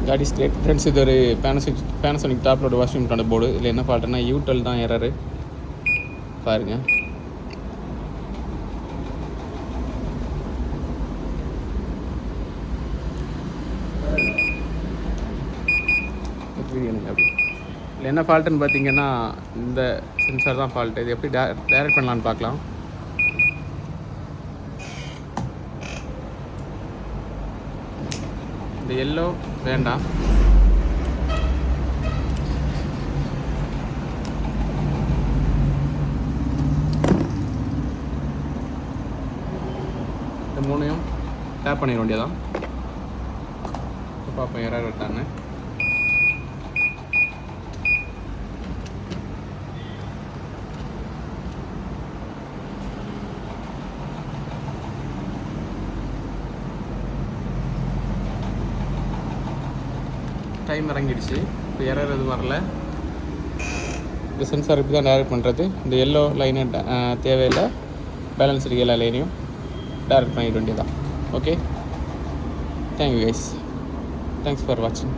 காடி straight. Friends இது ஒரு பேனசோனிக் டாப் லோடு வாஷிங் மிஷினோட போர்டு. இதில் என்ன ஃபால்ட்டுன்னா யூ12 தான் எரரு பாருங்கள். எனக்கு அப்படி இல்லை என்ன ஃபால்ட்டுன்னு பார்த்தீங்கன்னா இந்த சென்சார் தான் ஃபால்ட்டு. இது எப்படி டைரக்ட் பண்ணலான்னு பார்க்கலாம். இந்த எல்லோ வேண்டாம், இந்த மூணையும் டேப் பண்ணிட வேண்டியதான். பார்ப்போம் எரர் விட்டான்னு. டைம் இறங்கிடுச்சு. இப்போ எரர் எதுவும் வரல. இந்த சென்சார் இப்படி தான் டைரக்ட் பண்ணுறது. இந்த எல்லோ லைனை தேவையில்லை, பேலன்ஸ் இருக்க எல்லா லைனையும் டைரக்ட் பண்ணிட வேண்டியதான். Okay, thank you guys, thanks for வாட்சிங்.